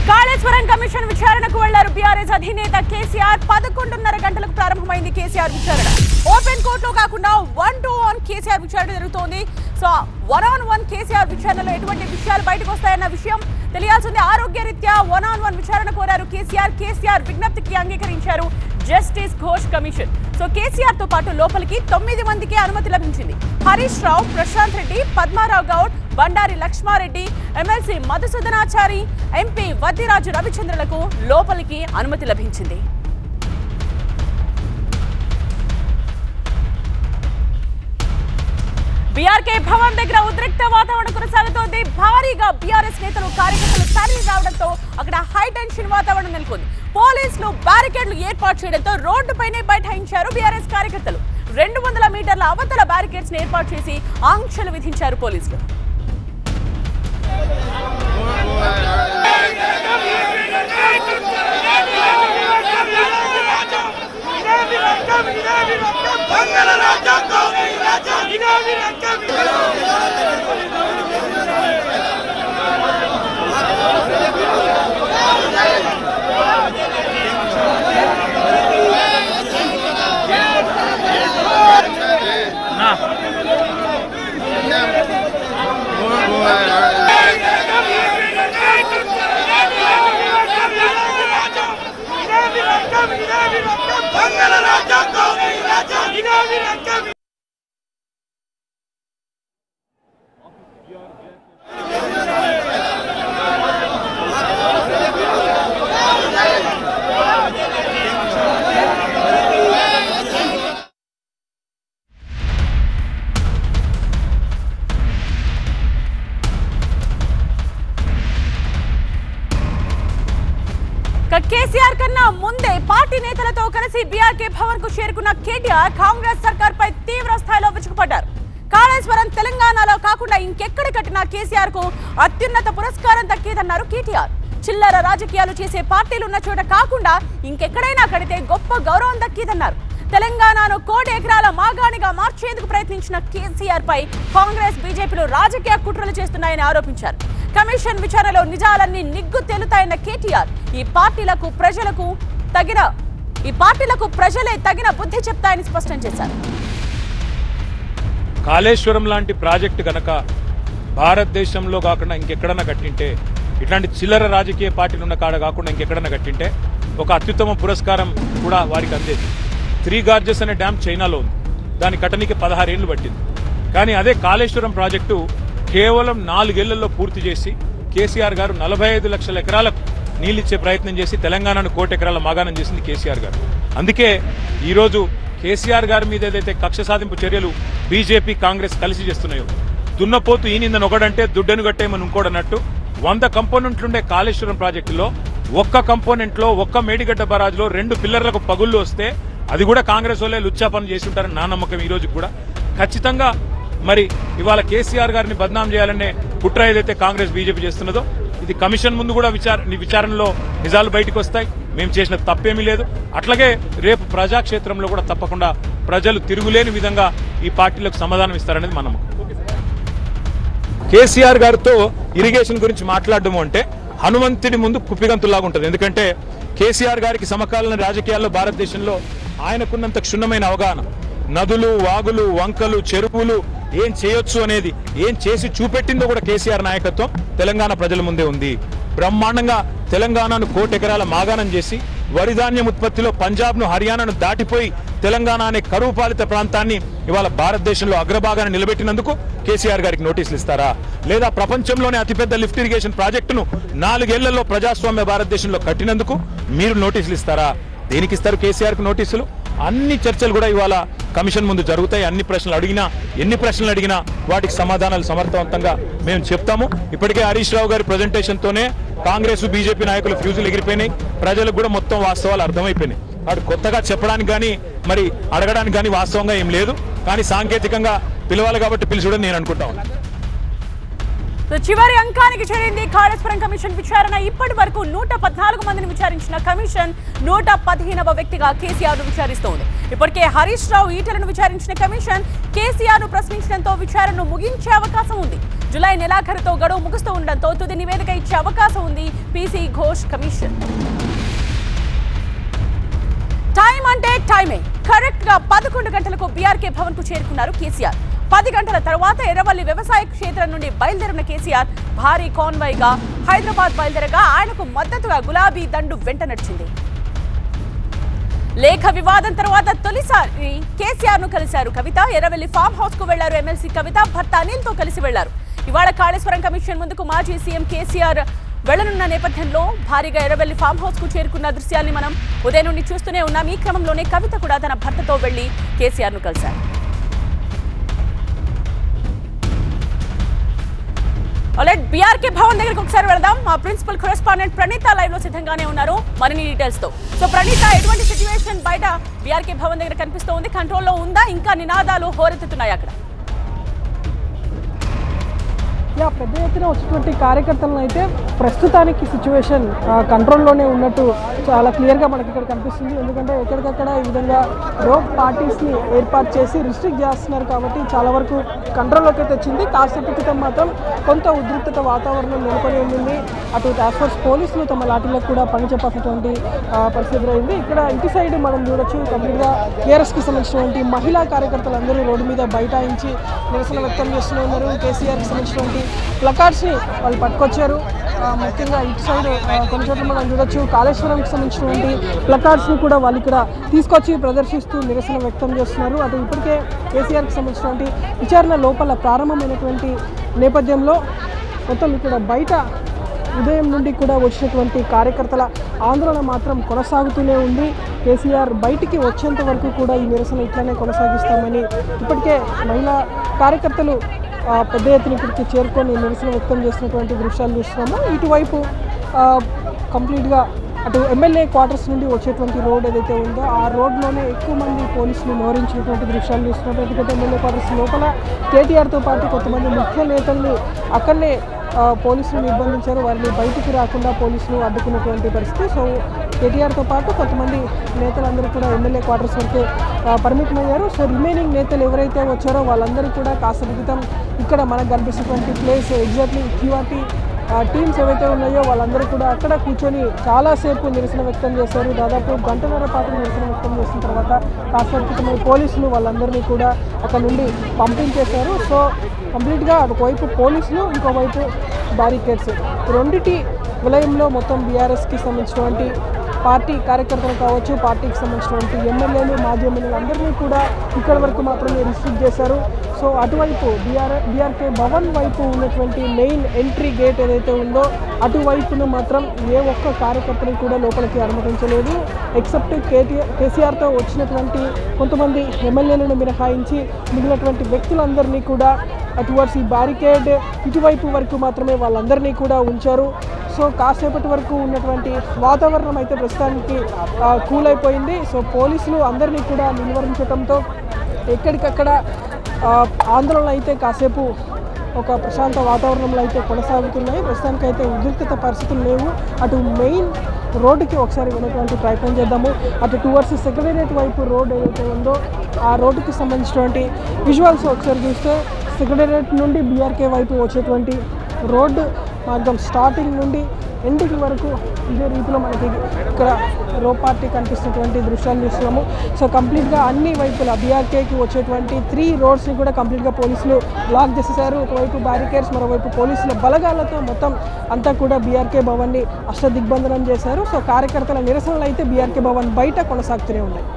Kaleshwaram commission విచారణకు వెళ్లారు BRS అధినేత కేసీఆర్. 11:30 గంటలకు ప్రారంభమైంది కేసీఆర్ విచారణ. ఓపెన్ కోర్టులో కాకుండా 1-to-1 కేసీఆర్ విచారణ జరుగుతోంది. సో 1-on-1 కేసీఆర్ విచారణలో ఎటువంటి విషయాలు బయటకు వస్తాయన్న విషయం తెలియాల్సింది. ఆరోగ్యరీత్యా 1-on-1 విచారణ కోరారు కేసీఆర్ విజ్ఞప్తికి అంగీకరించారు justice Ghosh commission. So KCR తో పాటు లోపలికి 9 మందికి అనుమతి లభించింది. హరీష్ రావు, ప్రశాంత్ రెడ్డి, పద్మారావు గౌడ్, బండారి లక్ష్మారెడ్డి, ఎమ్మెల్సీ మధుసూదనాచారి, ఎంపీ వద్దిరాజు రవిచంద్రలకు లోపలికి అనుమతి లభించింది. బీఆర్కే భవన్ దగ్గర ఉద్రిక్త వాతావరణం కొనసాగుతోంది. భారీగా బీఆర్ఎస్ నేతలు కార్యకర్తలు తరలి రావడంతో అక్కడ హై టెన్షన్ వాతావరణం నెలకొంది. పోలీసులు బ్యారికేడ్లు ఏర్పాటు చేయడంతో రోడ్డుపైనే బైఠాయించారు బీఆర్ఎస్ కార్యకర్తలు. 200 మీటర్ల అవతల బ్యారికేడ్స్ ఏర్పాటు చేసి ఆంక్షలు విధించారు పోలీసులు. కేసీఆర్ కన్నా ముందే పార్టీ నేతలతో కలిసి బీఆర్కే భవన్ కు చేరుకున్న కేటీఆర్ కాంగ్రెస్ సర్కార్ పై తీవ్ర స్థాయిలో విరుచుకుపడ్డారు. కాళేశ్వరం తెలంగాణలో కాకుండా ఇంకెక్కడ కట్టినా కేసీఆర్ కు అత్యున్నత పురస్కారం దక్కేదన్నారు కేటీఆర్. చిల్లర రాజకీయాలు చేసే పార్టీలున్న చోట కాకుండా ఇంకెక్కడైనా కడితే గొప్ప గౌరవం దక్కేదన్నారు. తెలంగాణను 1 కోటి ఎకరాల మాగాణిగా మార్చేందుకు ప్రయత్నించిన కేసీఆర్ పై కాంగ్రెస్, బీజేపీలు రాజకీయ కుట్రలు చేస్తున్నాయని ఆరోపించారు. కమిషన్ విచారణలో నిజాలన్నీ నిగ్గు తేలుతాయన్న కేటీఆర్ ఈ పార్టీలకు ప్రజలే తగిన బుద్ధి చెప్తాయని స్పష్టం చేశారు. కాళేశ్వరం లాంటి ప్రాజెక్టు గనక భారతదేశంలో కాకుండా ఇంకెక్కడన్నా కట్టింటే, ఇట్లాంటి చిల్లర రాజకీయ పార్టీలు ఉన్న కాడ కాకుండా ఇంకెక్కడన్నా కట్టింటే ఒక అత్యుత్తమ పురస్కారం కూడా వారికి అందేది. 3 గార్జెస్ అనే డ్యామ్ చైనాలో ఉంది. దాని కట్టనికి 16 ఏళ్లు పట్టింది. కానీ అదే కాళేశ్వరం ప్రాజెక్టు కేవలం 4 ఏళ్లలో పూర్తి చేసి కేసీఆర్ గారు 45 లక్షల ఎకరాలకు నీళ్ళిచ్చే ప్రయత్నం చేసి తెలంగాణను 1 కోటి ఎకరాల మాగాణం చేసింది కేసీఆర్ గారు. అందుకే ఈరోజు కేసీఆర్ గారి మీద ఏదైతే కక్ష సాధింపు చర్యలు బీజేపీ, కాంగ్రెస్ కలిసి చేస్తున్నాయో, దున్నపోతు ఈ నిందని ఒకడంటే దుడ్డను కట్టేయమని ఇంకోడన్నట్టు 100 కంపోనెంట్లుండే కాళేశ్వరం ప్రాజెక్టులో ఒక్క కంపోనెంట్లో, ఒక్క మేడిగడ్డ బరాజ్లో 2 పిల్లర్లకు పగుళ్లు వస్తే అది కూడా కాంగ్రెస్ వాళ్ళే లుచ్చాపన చేసి ఉంటారని నా నమ్మకం. ఈ రోజు కూడా ఖచ్చితంగా మరి ఇవాళ కేసీఆర్ గారిని బద్నాం చేయాలనే కుట్ర ఏదైతే కాంగ్రెస్, బీజేపీ చేస్తున్నదో ఇది కమిషన్ ముందు కూడా విచారణలో నిజాలు బయటకు వస్తాయి. మేము చేసిన తప్పేమీ లేదు. అట్లాగే రేపు ప్రజాక్షేత్రంలో కూడా తప్పకుండా ప్రజలు తిరుగులేని విధంగా ఈ పార్టీలకు సమాధానం ఇస్తారనేది మన నమ్మకం. కేసీఆర్ గారితో ఇరిగేషన్ గురించి మాట్లాడడం అంటే హనుమంతుడి ముందు కుప్పిగంతులాగా ఉంటుంది. ఎందుకంటే కేసీఆర్ గారికి సమకాలీన రాజకీయాల్లో భారతదేశంలో ఆయనకున్నంత క్షుణ్ణమైన అవగాహన, నదులు, వాగులు, వంకలు, చెరువులు ఏం చేయొచ్చు అనేది, ఏం చేసి చూపెట్టిందో కూడా కేసీఆర్ నాయకత్వం తెలంగాణ ప్రజల ముందే ఉంది. బ్రహ్మాండంగా తెలంగాణను 1 కోటి ఎకరాల మాగాణం చేసి వరిధాన్యం ఉత్పత్తిలో పంజాబ్ను, హర్యానాను దాటిపోయి తెలంగాణ అనే కరువు పాలిత ప్రాంతాన్ని ఇవాళ భారతదేశంలో అగ్రభాగాన్ని నిలబెట్టినందుకు కేసీఆర్ గారికి నోటీసులు ఇస్తారా? లేదా ప్రపంచంలోనే అతిపెద్ద లిఫ్ట్ ఇరిగేషన్ ప్రాజెక్టును 4 ఏళ్లలో ప్రజాస్వామ్య భారతదేశంలో కట్టినందుకు మీరు నోటీసులు ఇస్తారా? దేనికి ఇస్తారు కేసీఆర్ కు నోటీసులు? అన్ని చర్చలు కూడా ఇవాళ కమిషన్ ముందు జరుగుతాయి. ఎన్ని ప్రశ్నలు అడిగినా వాటికి సమాధానాలు సమర్థవంతంగా మేము చెప్తాము. ఇప్పటికే హరీష్ రావు గారి ప్రజెంటేషన్ తోనే కాంగ్రెస్, బీజేపీ నాయకులు ఫ్యూజులు ఎగిరిపోయినాయి. ప్రజలకు కూడా మొత్తం వాస్తవాలు అర్థమైపోయినాయి. వాడు కొత్తగా చెప్పడానికి కానీ మరి అడగడానికి కానీ వాస్తవంగా ఏం లేదు. కానీ సాంకేతికంగా పిలవాలి కాబట్టి పిలిచుడని నేను అనుకుంటాను. చివరి అంకానికి చేరింది కాళేశ్వరం కమిషన్ విచారణ. ఇప్పటి వరకు 114 మందిని విచారించిన కమిషన్ 115వ వ్యక్తిగా కేసీఆర్ ను విచారిస్తోంది. ఇప్పటికే హరీష్ రావు, ఈటలను విచారించిన కమిషన్ కేసీఆర్ ను ప్రశ్నించడంతో విచారణను ముగించే అవకాశం ఉంది. జూలై నెలాఖరుతో గడువు ముగుస్తూ ఉండడంతో తుది నివేదిక ఇచ్చే అవకాశం ఉంది పీసీ ఘోష్ కమిషన్. టైం అంటే టైమే. కరెక్ట్ గా 11 గంటలకు బీఆర్కే భవన్ కు చేరుకున్నారు కేసీఆర్. 10 గంటల తర్వాత ఎర్రవల్లి వ్యవసాయ క్షేత్రం నుండి బయలుదేరిన కేసీఆర్ భారీ కాన్వాయ్ గా హైదరాబాద్ బయలుదేరగా ఆయనకు మద్దతుగా గులాబీ దండు వెంట నడిచింది. లేఖ వివాదం తర్వాత తొలిసారి కేసీఆర్ ను కలిశారు కవిత. ఎర్రవెల్లి ఫామ్ హౌస్ కు వెళ్లారు ఎమ్మెల్సీ కవిత. భర్త అనిల్ తో కలిసి వెళ్లారు. ఇవాళ కాళేశ్వరం కమిషన్ ముందుకు మాజీ సీఎం కేసీఆర్ వెళ్లనున్న నేపథ్యంలో భారీగా ఎర్రవెల్లి ఫామ్ హౌస్ కు చేరుకున్న దృశ్యాల్ని మనం ఉదయం నుండి చూస్తూనే ఉన్నాం. ఈ క్రమంలోనే కవిత కూడా తన భర్తతో వెళ్లి కేసీఆర్ ను కలిశారు. బీఆర్కే భవన్ దగ్గరికి ఒకసారి వెళదాం. మా ప్రిన్సిపల్ కరెస్పాండెంట్ ప్రణీత లైవ్ లో సిద్ధంగానే ఉన్నారు మరిన్ని డీటెయిల్స్ తో. సో ప్రణీత, ఎటువంటి సిచ్యువేషన్ బయట బీఆర్కే భవన్ దగ్గర కనిపిస్తూ ఉంది? కంట్రోల్లో ఉందా? ఇంకా నినాదాలు హోరెత్తుతున్నాయి అక్కడ? పెద్ద ఎత్తున వచ్చినటువంటి కార్యకర్తలను అయితే ప్రస్తుతానికి సిచ్యువేషన్ కంట్రోల్లోనే ఉన్నట్టు చాలా క్లియర్గా మనకి ఇక్కడ కనిపిస్తుంది. ఎందుకంటే ఎక్కడికక్కడ ఈ విధంగా రోప్ పార్టీస్ని ఏర్పాటు చేసి రిస్ట్రిక్ట్ చేస్తున్నారు కాబట్టి చాలా వరకు కంట్రోల్లోకి తెచ్చింది. కాసేపు క్రితం మాత్రం కొంత ఉద్రిక్తత వాతావరణం నెలకొని ఉంది. అటు టాస్క్ ఫోర్స్ పోలీసులు తమ లాఠీలకు కూడా పని చెప్పాల్సినటువంటి పరిస్థితి అయింది. ఇక్కడ ఇటు సైడ్ మనం చూడొచ్చు, కంప్లీట్గా టీఆర్ఎస్కి సంబంధించినటువంటి మహిళా కార్యకర్తలందరూ రోడ్డు మీద బైఠాయించి నిరసన వ్యక్తం చేస్తూనే ఉన్నారు. కేసీఆర్కి సంబంధించినటువంటి ప్లకార్డ్స్ని వాళ్ళు పట్టుకొచ్చారు. ముఖ్యంగా ఇటు సైడ్ కొన్ని చోట్ల మనం చూడొచ్చు, కాళేశ్వరంకి సంబంధించినటువంటి ప్లకార్డ్స్ని కూడా వాళ్ళు ఇక్కడ తీసుకొచ్చి ప్రదర్శిస్తూ నిరసన వ్యక్తం చేస్తున్నారు. అటు ఇప్పటికే కేసీఆర్కి సంబంధించినటువంటి విచారణ లోపల ప్రారంభమైనటువంటి నేపథ్యంలో మొత్తం ఇక్కడ బయట ఉదయం నుండి కూడా వచ్చినటువంటి కార్యకర్తల ఆందోళన మాత్రం కొనసాగుతూనే ఉంది. కేసీఆర్ బయటికి వచ్చేంత వరకు కూడా ఈ నిరసన ఇట్లానే కొనసాగిస్తామని ఇప్పటికే మహిళా కార్యకర్తలు పెద్ద ఎత్తున ఇక్కడికి చేరుకొని నిరసన వ్యక్తం చేసినటువంటి దృశ్యాలు చూస్తున్నాము. ఇటువైపు కంప్లీట్గా అటు ఎమ్మెల్యే క్వార్టర్స్ నుండి వచ్చేటువంటి రోడ్ ఏదైతే ఉందో ఆ రోడ్లోనే ఎక్కువ మంది పోలీసులు మోహరించినటువంటి దృశ్యాలు చూస్తున్నట్టు. ఎందుకంటే ఎమ్మెల్యే క్వార్టర్స్ లోపల కేటీఆర్తో పాటు కొంతమంది ముఖ్య నేతల్ని అక్కడనే పోలీసులు నిర్బంధించారు. వారిని బయటికి రాకుండా పోలీసులు అడ్డుకున్నటువంటి పరిస్థితి. సో కేటీఆర్తో పాటు కొంతమంది నేతలందరూ కూడా ఎమ్మెల్యే క్వార్టర్స్ వరకే పరిమితమయ్యారు. సో రిమైనింగ్ నేతలు ఎవరైతే వచ్చారో వాళ్ళందరూ కూడా కాసేపు క్రితం ఇక్కడ మనకు కనిపిస్తున్నటువంటి ప్లేస్ ఎగ్జాక్ట్లీ క్యూఆర్టీ టీమ్స్ ఏవైతే ఉన్నాయో వాళ్ళందరూ కూడా అక్కడ కూర్చొని చాలాసేపు నిరసన వ్యక్తం చేశారు. దాదాపు గంటన్నర పాటు నిరసన వ్యక్తం చేసిన తర్వాత కాసేపు పోలీసులు వాళ్ళందరినీ కూడా అక్కడ నుండి పంపించేశారు. సో కంప్లీట్గా ఒకవైపు పోలీసులు, ఇంకోవైపు బ్యారికేడ్స్, రెండిటి విలయంలో మొత్తం బీఆర్ఎస్కి సంబంధించినటువంటి పార్టీ కార్యకర్తలు కావచ్చు, పార్టీకి సంబంధించినటువంటి ఎమ్మెల్యేలు, మాజీ ఎమ్మెల్యేలు అందరినీ కూడా ఇక్కడ వరకు మాత్రమే రిస్ట్రిక్ట్ చేశారు. సో అటువైపు బీఆర్కే భవన్ వైపు ఉన్నటువంటి మెయిన్ ఎంట్రీ గేట్ ఏదైతే ఉందో అటువైపును మాత్రం ఏ ఒక్క కార్యకర్తని కూడా లోపలికి అనుమతించలేదు. ఎక్సెప్ట్ కేసీఆర్తో వచ్చినటువంటి కొంతమంది ఎమ్మెల్యేలను మినహాయించి మిగిలినటువంటి వ్యక్తులందరినీ కూడా టువర్డ్స్ ఈ బ్యారికేడ్ ఇటువైపు వరకు మాత్రమే వాళ్ళందరినీ కూడా ఉంచారు. సో కాసేపటి వరకు ఉన్నటువంటి వాతావరణం అయితే ప్రస్తుతానికి కూల్ అయిపోయింది. సో పోలీసులు అందరినీ కూడా నిలువరించడంతో ఎక్కడికక్కడ ఆందోళన అయితే కాసేపు ఒక ప్రశాంత వాతావరణంలో అయితే కొనసాగుతున్నాయి. ప్రస్తుతానికైతే ఉద్రిక్తత పరిస్థితులు లేవు. అటు మెయిన్ రోడ్డుకి ఒకసారి వెళ్ళేటువంటి ప్రయత్నం చేద్దాము. అటు టువర్డ్స్ సెక్రటేరియట్ వైపు రోడ్ ఏదైతే ఉందో ఆ రోడ్డుకి సంబంధించినటువంటి విజువల్స్ ఒకసారి చూస్తే సెక్రటేరియట్ నుండి బీఆర్కే వైపు వచ్చేటువంటి రోడ్డు మార్గం స్టార్టింగ్ నుండి ఎండింగ్ వరకు ఇదే రీతిలో మనకి ఇక్కడ రో పార్టీ కనిపిస్తున్నటువంటి దృశ్యాలు చూస్తున్నాము. సో కంప్లీట్గా అన్ని వైపులా బీఆర్కేకి వచ్చేటువంటి 3 రోడ్స్ని కూడా కంప్లీట్గా పోలీసులు బ్లాక్ చేసేసారు. ఒకవైపు బ్యారికేడ్స్, మరోవైపు పోలీసుల బలగాలతో మొత్తం అంతా కూడా బీఆర్కే భవన్ని అష్టదిగ్బంధనం చేశారు. సో కార్యకర్తల నిరసనలు అయితే బీఆర్కే భవన్ బయట కొనసాగుతూనే ఉన్నాయి.